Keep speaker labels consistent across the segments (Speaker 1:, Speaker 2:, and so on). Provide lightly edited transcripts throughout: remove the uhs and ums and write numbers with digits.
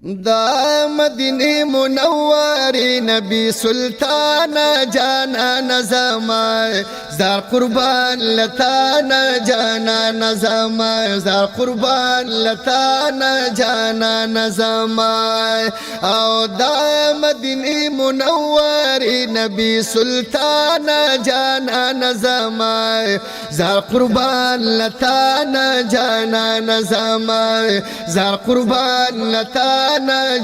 Speaker 1: دا مدینه منوری نبی سلطانا جانا نظام زار قربان لتانا جانا نظام زار قربان لتانا جانا نظام او دا مدینه منوری نبی سلطانا جانا نظام زار قربان لتانا جانا نظام زار قربان لتانا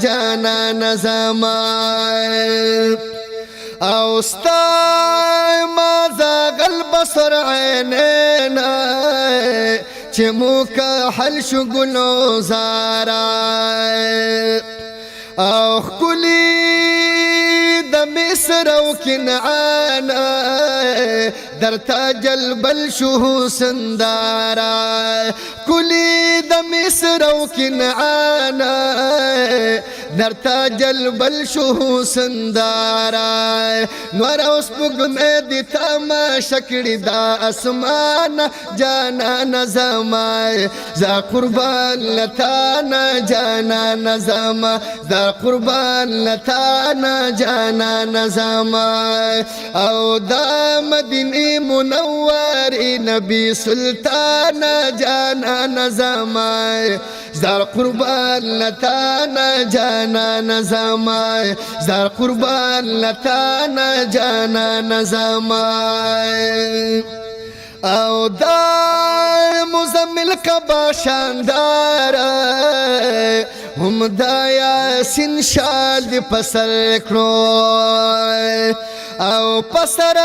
Speaker 1: جانا نظام او ستا ما زاغل بصر عینینا چه موکا حل شو گلو زارا او خکلی د مصر او کنعانا در تاجل بل شو سندارا کلی د مصر او کنعانا در تاجل بل شو سندارا نور اوس پګمې د تما شکړې دا اسمان جانا نظام زا قربان لتانا جانا نظام زا قربان لتانا جانا نظام او دا مدینه منوری نبی سلطانا جانا نظام زار قربان لتانا جانا نظام زار قربان لتانا جانا نظام او دا مزمل کبا شاندار هم دا یاسین شال دی پسر کړو او پسر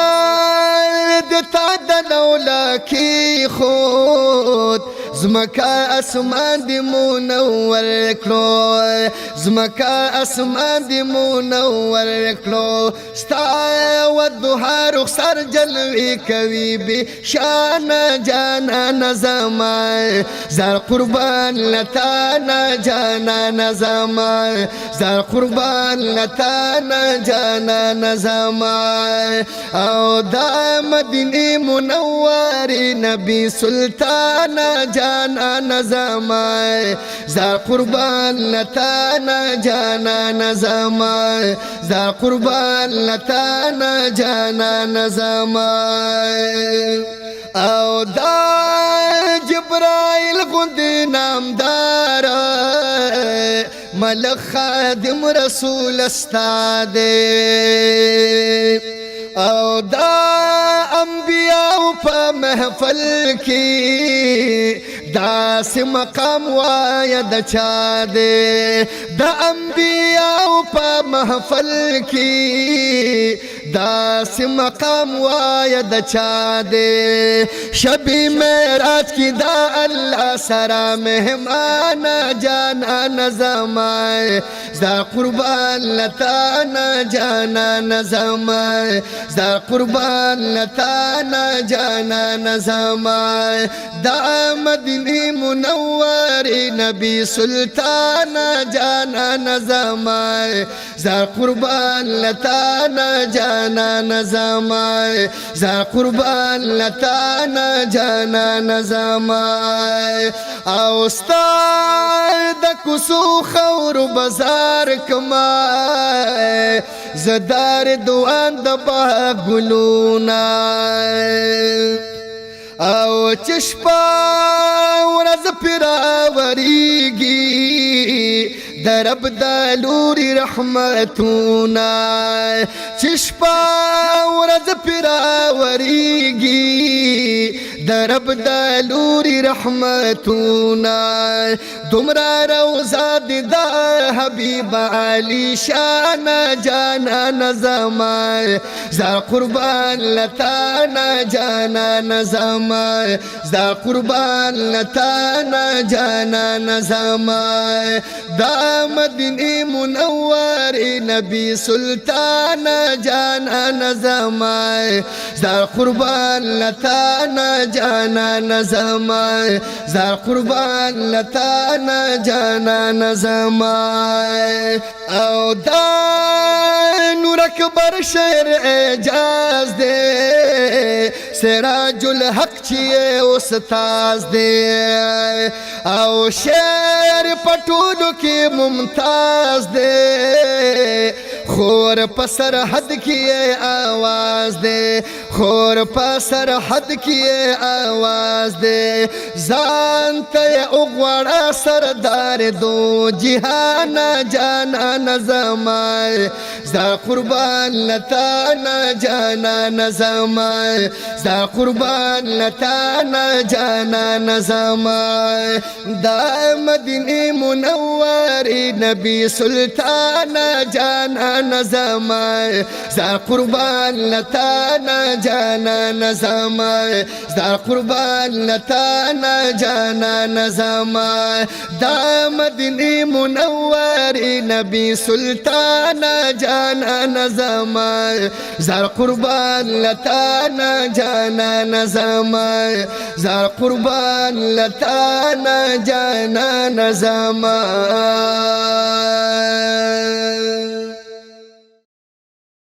Speaker 1: د تا د نولا کی خود زمکا اسمان دی منور کړو زمکا اسمان دی منور کړو ستا و دوها رخسار جلوی کوي بی شان جانا نظام زار قربان لتانا جانا نظام زار قربان لتانا جانا نظام او دا مدینه منوری نبی سلطانا جانا نظام زار قربان لتانا جانا نظام زار قربان لتانا جانا نظام او دا جبرائیل غندی نامدار ملک خادم رسول استاد او دا انبیاء په محفل کې داس مقام وای د چا دے دا انبیاء په محفل کې داس مقام وای د چا دے شبی معراج کی دا اللہ سرا مہمان جانا نظام زا قربان لتانا جانا نظام زا قربان لتانا جانا نظام دا مدینه منوری نبی سلطانا جانا نظام زا قربان لتانا جانا نظام زا قربان لتانا جانا نظام او ستا د کوسو خور بازار کما زدار دوان د باغلونا او چشپا ورځ پیراوریږي درب د لوري رحمتونا چشپا ورځ پیراوریږي درب د لوري رحمتونا دمرا روزا د حبیب علی شان جانا نظام زا قربان لتانا جانا نظام زا قربان لتانا جانا نظام دا مدینه منوری نبی سلطانا جانا نظام زا قربان لتانا جانا نظام زا قربان لتانا جانا نظام او دا نور اکبر شیر اعجاز دے سراج الحق چیئے استاز دے او شیر پٹولو کی ممتاز دے خور پسر حد کیے آواز دے خور پسر حد کیے آواز دے زانتے اغوڑا سردار دو جہانا جانا نظامائے زا قربان لتانا جانا نظامائے زا قربان لتانا جانا نظامائے دا مدینی منوری نبی سلطانا جانا نظامائے زا قربان لتانا جانا نظامائے زا قربان لتانا جانا نظامائے دا مدینی منوری نبی سلطانا جانا نظامائے زا قربان لتانا جانا نظامائے زا قربان لتانا جانا نظامائے